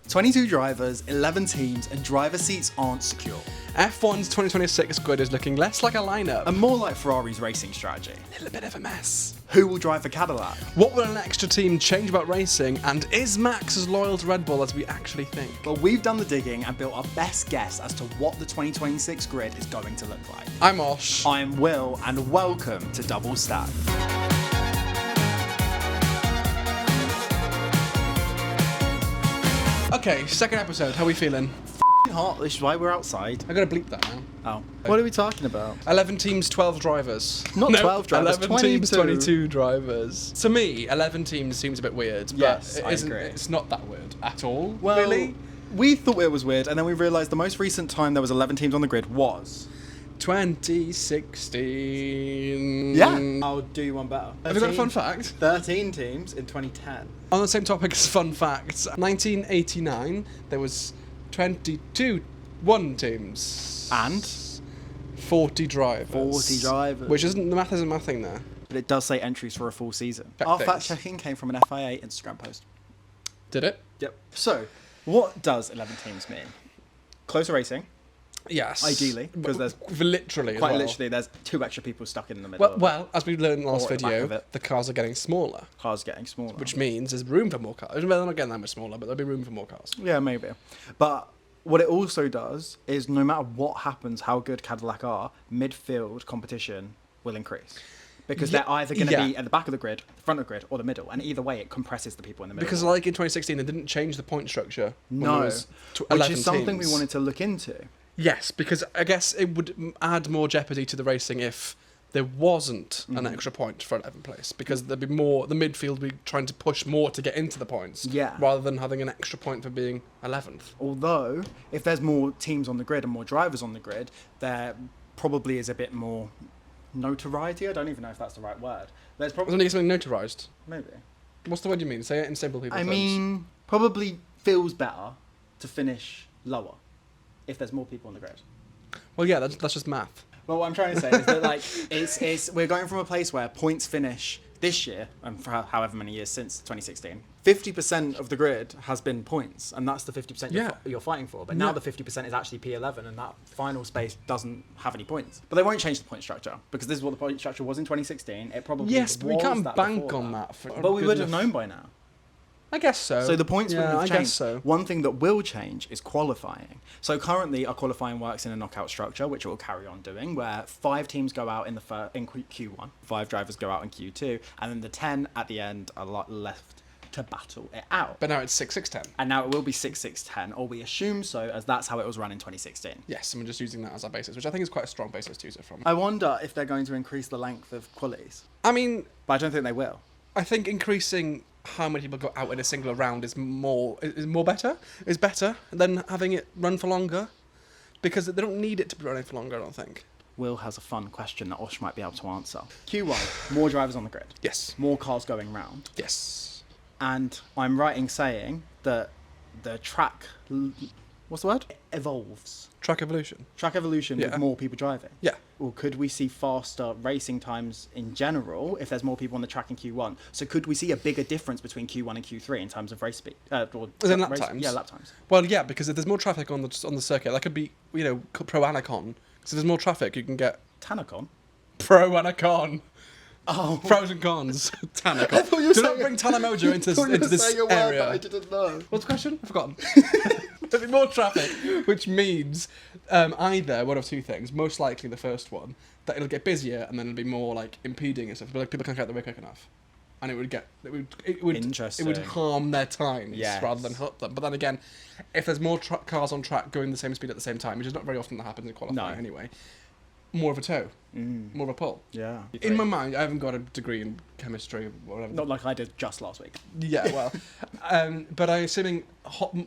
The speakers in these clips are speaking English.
22 drivers, 11 teams, and driver seats aren't secure. F1's 2026 grid is looking less like a lineup. And more like Ferrari's racing strategy. A little bit of a mess. Who will drive for Cadillac? What will an extra team change about racing? And is Max as loyal to Red Bull as we actually think? Well, we've done the digging and built our best guess as to what the 2026 grid is going to look like. I'm Osh. I'm Will, and welcome to Double Stack. Okay, second episode. How are we feeling? Hot, this is why we're outside. I gotta bleep that now. Oh. What are we talking about? 11 teams, 12 drivers. Not 12 drivers, 11 22. teams, 22 drivers. To me, 11 teams seems a bit weird, but Yes, I it isn't, agree. It's not that weird at all, Well, really. we thought it was weird, and then we realised the most recent time there was 11 teams on the grid was... 2016. Yeah. I'll do you one better. Have you got a fun fact? 13 teams in 2010. On the same topic as fun facts, 1989, there was 22 teams. And? 40 drivers. 40 drivers. Which isn't, the math isn't mathing there. But it does say entries for a full season. Fact Our things. fact checking came from an FIA Instagram post. Did it? Yep. So, what does 11 teams mean? Closer racing, Yes. ideally, because there's literally as quite well. literally there's 2 extra people stuck in the middle. Well, as we learned in the last Or at the back video, of it. the cars are getting smaller, Cars getting smaller. which means there's room for more cars. Well, they're not getting that much smaller, but there'll be room for more cars. Yeah, maybe. But what it also does is no matter what happens, how good Cadillac are, midfield competition will increase. Because Yeah, they're either going to yeah. be at the back of the grid, the front of the grid, or the middle. And either way, it compresses the people in the middle. Because like in 2016, they didn't change the point structure. when there No, was which 11 is something teams. we wanted to look into. Yes, because I guess it would add more jeopardy to the racing if there wasn't an extra point for 11th place, because there'd be more, the midfield would be trying to push more to get into the points, Yeah. rather than having an extra point for being 11th. Although, if there's more teams on the grid and more drivers on the grid, there probably is a bit more notoriety. I don't even know if that's the right word. There's Doesn't probably it get something notarized? maybe. What's the word you mean? Say it in simple people I terms. mean, probably feels better to finish lower if there's more people on the grid. Well, yeah, that's just math. Well, what I'm trying to say is that like it's we're going from a place where points finish this year and for however many years since 2016, 50% of the grid has been points, and that's the 50% Yeah. you're fighting for. But now Yeah. the 50% is actually P11, and that final space doesn't have any points. But they won't change the point structure because this is what the point structure was in 2016. It probably Yes, but we was can't that bank before on that. For But we good would have enough- known by now. I guess so. So the points wouldn't have I changed. guess so. One thing that will change is qualifying. So currently our qualifying works in a knockout structure, which it will carry on doing, where 5 teams go out in Q1, 5 drivers go out in Q2, and then the 10 at the end are left to battle it out. But now it's 6-6-10. And now it will be 6-6-10, or we assume so, as that's how it was run in 2016. Yes, and we're just using that as our basis, which I think is quite a strong basis to use it from. I wonder if they're going to increase the length of qualies, I mean, but I don't think they will. I think increasing how many people go out in a single round is better than having it run for longer, because they don't need it to be running for longer, I don't think. Will has a fun question that Osh might be able to answer. Q1, more drivers on the grid. Yes. More cars going round. Yes. And I'm right in saying that the track, what's the word? Evolves. Track evolution. Track evolution Yeah. with more people driving. Yeah. Or could we see faster racing times in general if there's more people on the track in Q1? So could we see a bigger difference between Q1 and Q3 in terms of race speed? As in lap times? Yeah, lap times. Well, yeah, because if there's more traffic on the circuit, that could be, pro and a con. So if there's more traffic, you can get Tanacon? pro and a con. Oh. Pros and cons. Tanacon. I thought you were Do not saying- bring Tanamojo into this area. I didn't know. What's the question? I've forgotten. There'll be more traffic, which means either one of two things. Most likely the first one, that it'll get busier and then it'll be more like impeding and stuff. But like people can't get the way quick enough, and it would Interesting. harm their times Yes. rather than help them. But then again, if there's more cars on track going the same speed at the same time, which is not very often that happens in qualifying No. anyway, more of a tow, more of a pull. Yeah. In my mind, I haven't got a degree in chemistry or whatever. Not like I did just last week. Yeah, well, but I'm assuming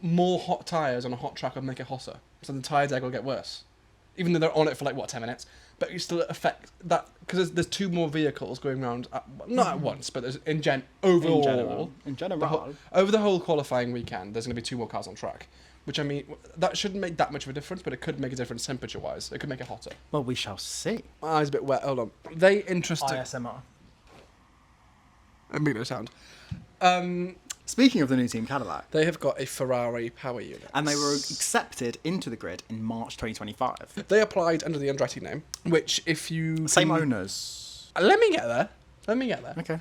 more hot tyres on a hot track will make it hotter, so the tyre drag will get worse, even though they're on it for 10 minutes. But you still affect that because there's 2 more vehicles going around, not at once, but there's overall. In general. Over the whole qualifying weekend, there's going to be 2 more cars on track. Which, I mean, that shouldn't make that much of a difference, but it could make a difference temperature-wise. It could make it hotter. Well, we shall see. My eyes a bit wet. Hold on. They interesting. ISMR. I make no sound. Speaking of the new team, Cadillac. They have got a Ferrari power unit. And they were accepted into the grid in March 2025. They applied under the Andretti name, which if you... Same owners. Let me get there. Okay.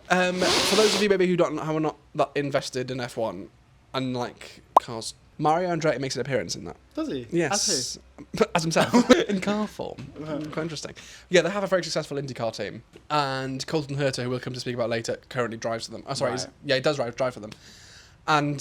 For those of you maybe who are not that invested in F1 and like cars, Mario Andretti makes an appearance in that. Does he? Yes. As himself. In car form. Quite interesting. Yeah, they have a very successful IndyCar team. And Colton Herta, who we'll come to speak about later, currently drives for them. Oh, sorry. Right. He does drive for them. And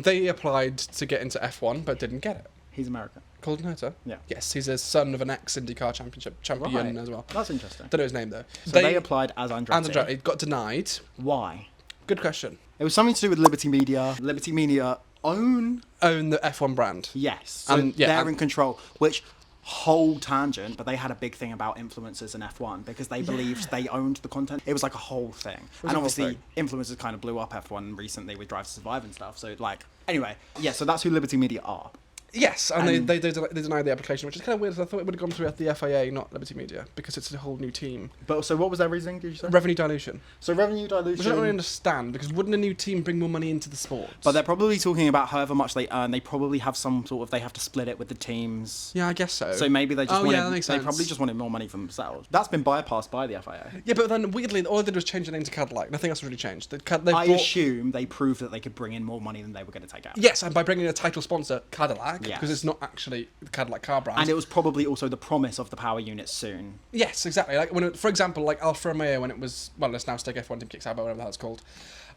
they applied to get into F1, but didn't get it. He's American. Colton Herta? Yeah. Yes, he's a son of an ex-IndyCar champion as well. That's interesting. Don't know his name, though. So they applied as Andretti. And Andretti got denied. Why? Good question. It was something to do with Liberty Media. Liberty Media own the F1 brand. Yes. So they're in control, which whole tangent, but they had a big thing about influencers in F1 because they believed they owned the content. It was like a whole thing. And obviously influencers kind of blew up F1 recently with Drive to Survive and stuff. So like, anyway, yeah, so that's who Liberty Media are. Yes, and they denied the application, which is kind of weird. I thought it would have gone through at the FIA, not Liberty Media, because it's a whole new team. But so what was their reasoning, did you say? Revenue dilution. So revenue dilution... Which I don't really understand, because wouldn't a new team bring more money into the sport? But they're probably talking about however much they earn. They probably have some sort of... They have to split it with the teams. Yeah, I guess so. So maybe they just wanted... Yeah, that makes sense. They probably just wanted more money for themselves. That's been bypassed by the FIA. Yeah, but then weirdly, all they did was change the name to Cadillac. Nothing else really changed. I assume they proved that they could bring in more money than they were going to take out. Yes, and by bringing a title sponsor, Cadillac, because it's not actually the Cadillac car brand. And it was probably also the promise of the power unit soon. Yes, exactly. Like when, for example, like Alfa Romeo when it was, well, let's now stick F1 Team Kick Sauber, whatever that's called.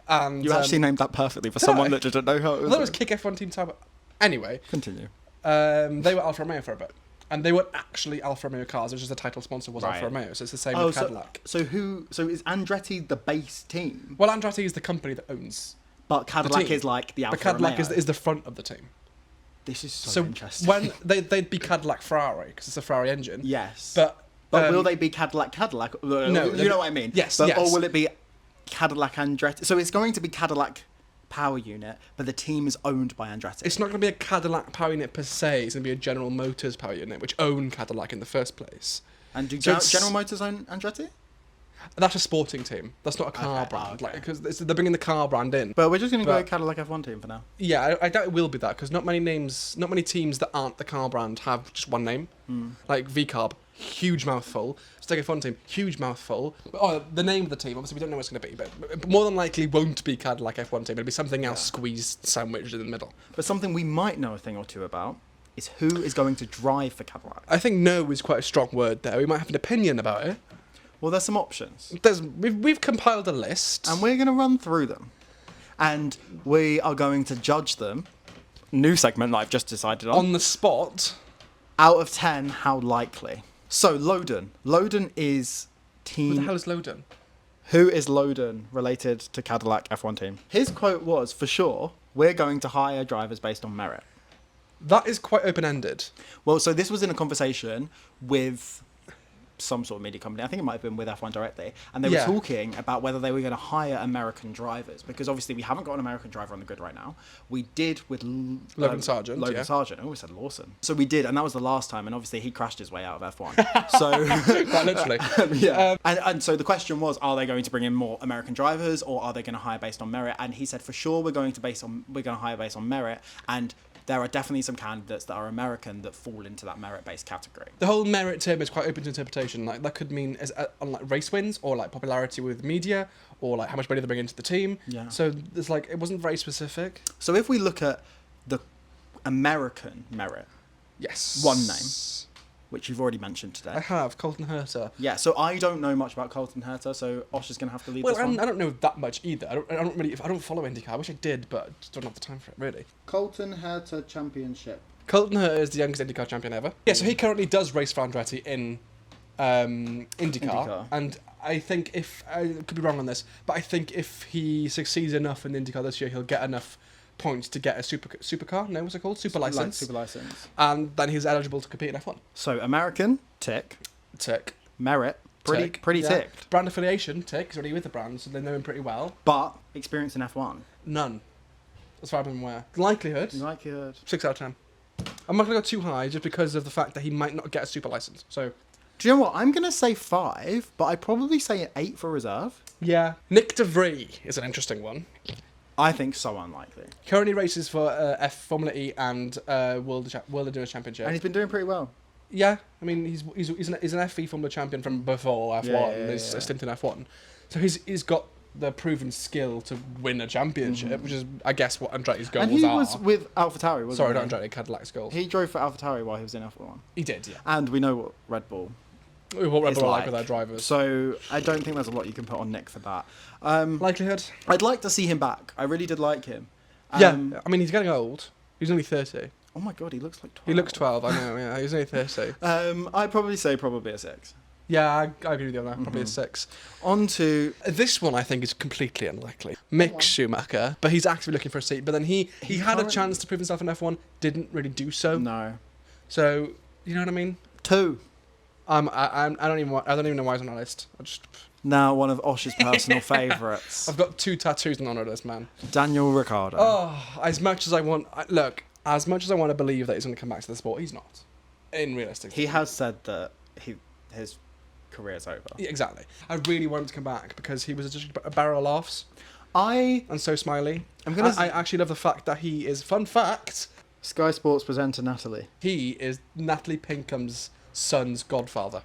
And you actually named that perfectly for someone that didn't know how it was. That was Kick F1 Team Sauber. Anyway, continue. They were Alfa Romeo for a bit. And they weren't actually Alfa Romeo cars. It was just the title sponsor was Alfa Romeo. So it's the same with Cadillac. So is Andretti the base team? Well, Andretti is the company that owns. But Cadillac is like the Alfa Romeo. But Cadillac Romeo. is the front of the team. This is so interesting. When they'd be Cadillac Ferrari because it's a Ferrari engine. Yes. But will they be Cadillac? No, you know what I mean. Yes. Or will it be Cadillac Andretti? So it's going to be Cadillac power unit, but the team is owned by Andretti. It's not going to be a Cadillac power unit per se. It's going to be a General Motors power unit, which own Cadillac in the first place. And do General Motors own Andretti? That's a sporting team. That's not a car brand. Like because they're bringing the car brand in. But we're just going to go Cadillac F1 team for now. Yeah, I doubt it will be that because not many teams that aren't the car brand have just one name. Like VCarb, huge mouthful. Stick F1 team, huge mouthful. The name of the team, obviously we don't know what it's going to be, but more than likely won't be Cadillac F1 team. It'll be something else squeezed, sandwiched in the middle. But something we might know a thing or two about is who is going to drive for Cadillac. I think no is quite a strong word there. We might have an opinion about it. Well, there's some options. We've compiled a list. And we're going to run through them. And we are going to judge them. New segment that I've just decided on. On the spot. Out of 10, how likely? So, Loden. Loden is team... Who the hell is Loden? Who is Loden related to Cadillac F1 team? His quote was, for sure, we're going to hire drivers based on merit. That is quite open-ended. Well, so this was in a conversation with some sort of media company. I think it might have been with F1 directly. And they were talking about whether they were going to hire American drivers. Because obviously we haven't got an American driver on the grid right now. We did with Logan Sargent. Logan Sargent. I always said Lawson. So we did. And that was the last time. And obviously he crashed his way out of F1. So quite literally. Yeah. And so the question was, are they going to bring in more American drivers or are they going to hire based on merit? And he said, for sure, we're going to hire based on merit. And there are definitely some candidates that are American that fall into that merit-based category. The whole merit term is quite open to interpretation. Like that could mean on like race wins or like popularity with media or like how much money they bring into the team. Yeah. So there's like it wasn't very specific. So if we look at the American merit, yes, one name, which you've already mentioned today. I have Colton Herta. Yeah. So I don't know much about Colton Herta, so Osh is going to have to lead this one. I don't know that much either. I don't follow IndyCar. I wish I did, but I just don't have the time for it really. Colton Herta Championship. Colton Herta is the youngest IndyCar champion ever. Yeah, so he currently does race for Andretti in IndyCar. And I think if I could be wrong on this, but I think if he succeeds enough in IndyCar this year, he'll get enough points to get a supercar. No, what's it called? Super license. Super license. And then he's eligible to compete in F1. So American, tick. Merit, pretty ticked. Brand affiliation, tick. He's already with the brand, so they know him pretty well. But experience in F1? None. As far as I'm aware. Likelihood. 6 out of 10. I'm not going to go too high just because of the fact that he might not get a super license. So, do you know what? I'm going to say 5, but I'd probably say 8 for reserve. Yeah. Nick DeVries is an interesting one. I think so unlikely. Currently races for Formula E and World Endurance Championship. And he's been doing pretty well. Yeah, I mean he's an FE Formula champion from before F1. Yeah. He's a stint in F1, so he's got the proven skill to win a championship, which is I guess what Andretti's goals are. And he was with AlphaTauri, wasn't Sorry, he? not Andretti, Cadillac's goals. He drove for AlphaTauri while he was in F1. He did, yeah. And we know what Red Bull What Red is Bull are like with their drivers. So I don't think there's a lot you can put on Nick for that. Likelihood? I'd like to see him back. I really did like him. Yeah, I mean he's getting old. He's only 30. Oh my god, he looks like 12. He looks 12. I know. Yeah, he's only 30. I'd probably say probably a 6. Yeah, I agree with you on that. Probably a 6. On to This one I think is completely unlikely. Mick Schumacher, but he's actively looking for a seat. But then he had a chance to prove himself in F1, didn't really do so. no. So you know what I mean? 2. I don't even know why he's on our list. Now one of Osh's personal favourites, I've got 2 tattoos on our list, man. Daniel Ricciardo. Oh, as much as I want to believe that he's going to come back to the sport, he's not. In realistic, He has said that his career's over. Yeah, exactly. I really want him to come back because he was just a barrel of laughs I and so smiley. am I actually love the fact that he is. Fun fact: Sky Sports presenter Natalie. he is Natalie Pinkham's son's godfather.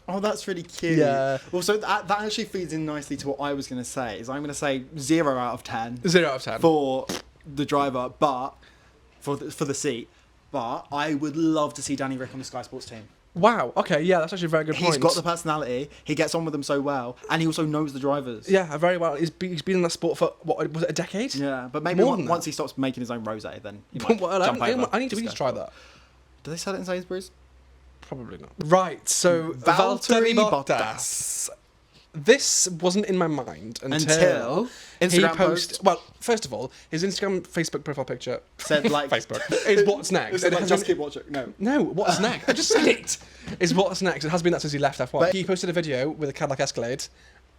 Oh, that's really cute. Yeah. Well, so that actually feeds in nicely to what I was going to say. Is I'm going to say 0 out of 10 0 out of 10 for the driver, but for the seat. But I would love to see Danny Rick on the Sky Sports team. Wow. Okay. Yeah, that's actually a very good point. He's got the personality. He gets on with them so well, and he also knows the drivers. Yeah, very well. He's been in that sport for what was it, a decade? Yeah, but maybe More than once that. he stops making his own rosé, then he might Well, jump over. we need to try that. Do they sell it in Sainsbury's? Probably not. Right, so Valtteri Valtteri Bottas. Bottas. This wasn't in my mind until he Instagram posted. post Well, first of all, his Instagram, Facebook profile picture said like Facebook is what's next. It said, It like, has just been- keep watching. No. No, what's next? I just said it. Is what's next. It has been that since he left F1. But- He posted a video with a Cadillac Escalade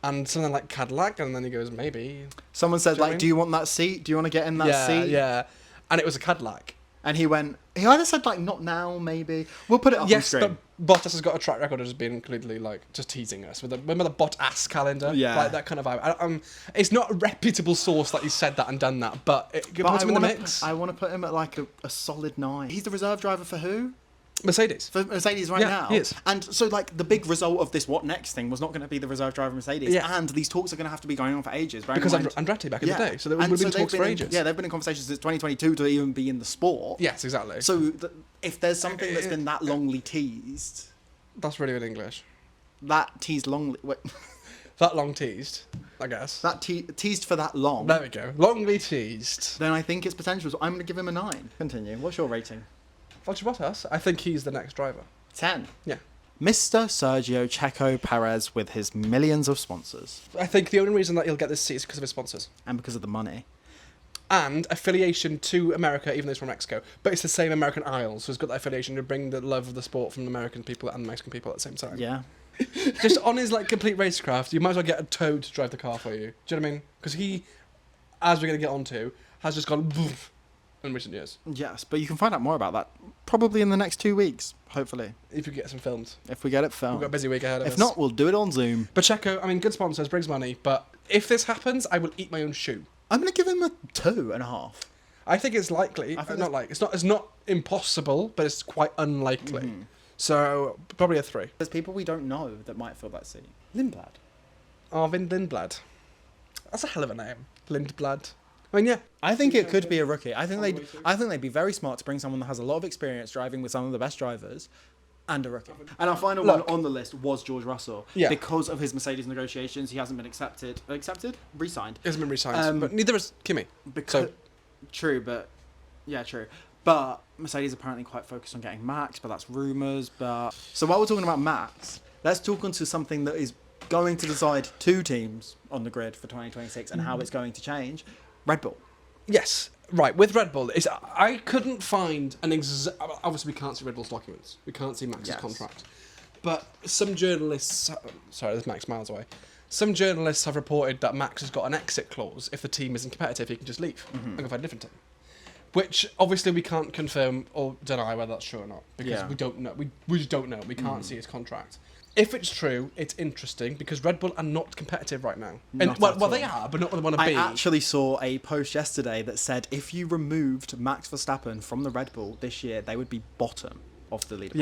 and something like Cadillac, and then he goes, maybe. Someone said Do you know what I like, mean? "Do you want that seat? Do you want to get in that Yeah, seat?" yeah. And it was a Cadillac. And he went. He either said like, "Not now, maybe." We'll put it up on Yes, screen. but Bottas has got a track record of just being completely like just teasing us with remember the Bottas calendar, Yeah. like that kind of vibe. It's not a reputable source that he said that and done that, but it But puts him in the mix. I want to put him at like a solid 9. He's the reserve driver for who? Mercedes. For Mercedes right Yeah, now. he is. And so like the big result of this what next thing was not going to be the reserve driver of Mercedes. Yeah. And these talks are going to have to be going on for ages. bearing in Because mind- Andretti back in the day, so there And would have been they've talks for in- ages. Yeah, they've been in conversations since 2022 to even be in the sport. Yes, exactly. So if there's something that's been that longly teased, That's really good English. that teased longly, wait, That long teased, I guess. that teased for that long, There we go. Longly teased. then I think it's potential. So I'm going to give him a 9. Continue. What's your rating? Valtteri Bottas, I think he's the next driver. 10. Yeah. Mr. Sergio Checo Perez with his millions of sponsors I think the only reason that he'll get this seat is because of his sponsors. and because of the money. And affiliation to America, even though he's from Mexico. But it's the same American Isles, so he's got that affiliation to bring the love of the sport from the American people and the Mexican people at the same time. Yeah. Just on his like complete racecraft, you might as well get a toad to drive the car for you. Do you know what I mean? Because he, as we're going to get onto, has just gone boof in recent years. Yes, but you can find out more about that probably in the next 2 weeks, hopefully, If you get some filmed. if we get it We've filmed. got a busy week ahead of us. If not, we'll do it on Zoom. But Checo, I mean, good sponsors, brings money, but if this happens, I will eat my own shoe. I'm going to give him a 2.5. I think it's likely. I think Not like it's not impossible, but it's quite unlikely. So probably a 3. There's people we don't know that might fill that seat. Lindblad. Arvind Lindblad. That's a hell of a name. Lindblad. I mean, yeah. I think it could be a rookie. I think they'd be very smart to bring someone that has a lot of experience driving with some of the best drivers and a rookie. And our final one on the list was George Russell. Yeah. Because of his Mercedes negotiations, he hasn't been accepted? Re-signed. He hasn't been re-signed, but neither is Kimi. Because, So- true, but yeah, true. But Mercedes apparently quite focused on getting Max, but that's rumours. But so while we're talking about Max, let's talk onto something that is going to decide 2 teams on the grid for 2026 and how it's going to change. Red Bull. Yes, right. With Red Bull, I couldn't find an obviously, we can't see Red Bull's documents. We can't see Max's Yes. contract. But some journalists... Sorry, there's Max miles away. Some journalists have reported that Max has got an exit clause. If the team isn't competitive, he can just leave and go find a different team. Which, obviously, we can't confirm or deny whether that's true or not. Because Yeah. we don't know. We just don't know. We can't see his contract. If it's true, it's interesting because Red Bull are not competitive right now. Not Well, at they all. are, but not what they want to I be. actually saw a post yesterday that said if you removed Max Verstappen from the Red Bull this year, they would be bottom of the leaderboard.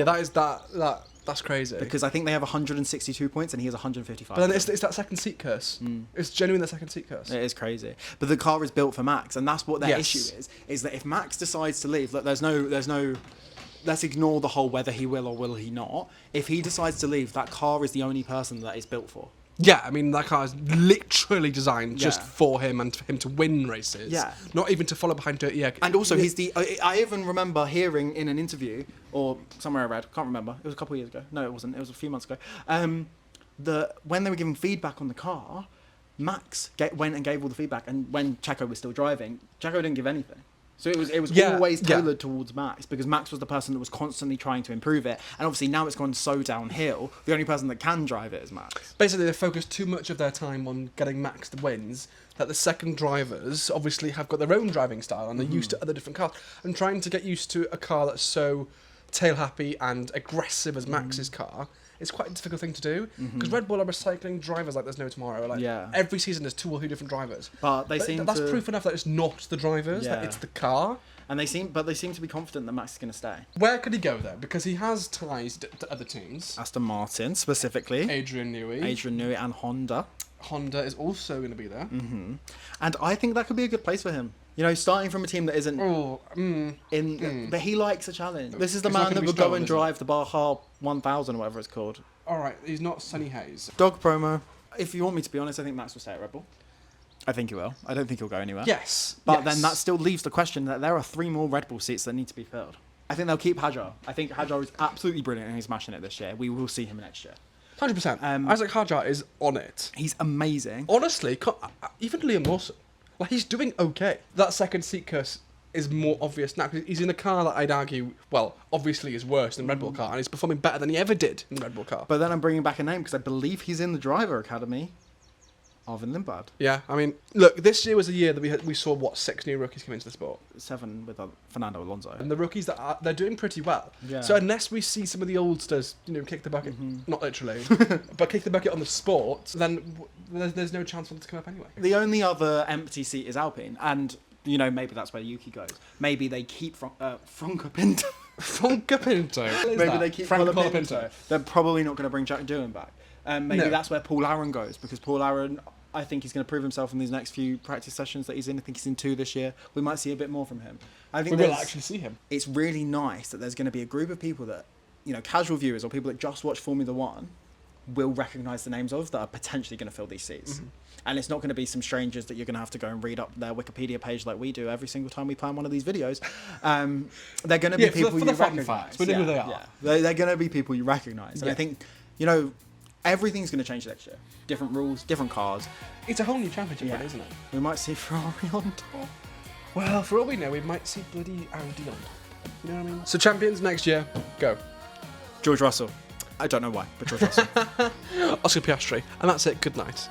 Yeah, that's crazy. Because I think they have 162 points and he has 155. But then it's that second seat curse. It's genuinely the second seat curse. It is crazy. But the car is built for Max, and that's what their Yes. issue is that if Max decides to leave, look, there's no let's ignore the whole whether he will or will he not. If he decides to leave, that car is the only person that it's built for. Yeah, I mean, that car is literally designed just Yeah. for him and for him to win races. Yeah. Not even to follow behind Dirty Egg. And also, I even remember hearing in an interview, or somewhere I read, can't remember, it was a couple of years ago. No, it wasn't, it was a few months ago, that when they were giving feedback on the car, Max went and gave all the feedback, and when Checo was still driving, Checo didn't give anything. So it was always tailored towards Max, because Max was the person that was constantly trying to improve it, and obviously now it's gone so downhill, the only person that can drive it is Max. Basically, they focus too much of their time on getting Max the wins, that the second drivers obviously have got their own driving style and they're used to other different cars. And trying to get used to a car that's so tail-happy and aggressive as Max's car is quite a difficult thing to do, because Red Bull are recycling drivers like there's no tomorrow. Like every season there's 2 or 3 different drivers. But that's proof enough that it's not the drivers, that it's the car. And they seem to be confident that Max is going to stay. Where could he go though? Because he has ties to other teams. Aston Martin specifically. Adrian Newey and Honda. Honda is also going to be there. And I think that could be a good place for him. You know, starting from a team that isn't but he likes a challenge. This is the It's not man gonna that be would strong, go and is it? drive the Baja 1000 or whatever it's called. All right, he's not Sonny Hayes. Dog promo. If you want me to be honest, I think Max will stay at Red Bull. I think he will. I don't think he'll go anywhere. Yes. But then that still leaves the question that there are 3 more Red Bull seats that need to be filled. I think they'll keep Hadjar. I think Hadjar is absolutely brilliant and he's smashing it this year. We will see him next year. 100%. Isaac Hadjar is on it. He's amazing. Honestly, even Liam Lawson, like he's doing okay. That second seat curse is more obvious now because he's in a car that I'd argue, well, obviously is worse than Red Bull car, and he's performing better than he ever did in the Red Bull car. But then I'm bringing back a name because I believe he's in the driver academy. Arvin Lindblad. Yeah, I mean, look, this year was a year that we saw 6 new rookies come into the sport. 7 with Fernando Alonso. And the rookies they're doing pretty well. Yeah. So unless we see some of the oldsters, kick the bucket, not literally, but kick the bucket on the sport, then there's no chance for them to come up anyway. The only other empty seat is Alpine, and maybe that's where Yuki goes. Maybe they keep Franco Pinto. Franco Pinto. Maybe they keep Franco Pinto. Pinto. They're probably not going to bring Jack Doohan back. Maybe that's where Paul Aaron goes, because Paul Aaron, I think he's going to prove himself in these next few practice sessions that he's in. I think he's in 2 this year. We might see a bit more from him. I think we will actually see him. It's really nice that there's going to be a group of people that, casual viewers or people that just watch Formula One will recognise the names of that are potentially going to fill these seats. And it's not going to be some strangers that you're going to have to go and read up their Wikipedia page like we do every single time we plan one of these videos. They're going to be people you recognise. We know who they are. Yeah. They're going to be people you recognise. And I think, everything's going to change next year. Different rules, different cars. It's a whole new championship, isn't it? We might see Ferrari on top. Well, for all we know, we might see bloody Audi on top. You know what I mean? So champions next year, go. George Russell. I don't know why, but George Russell. Oscar Piastri. And that's it. Good night.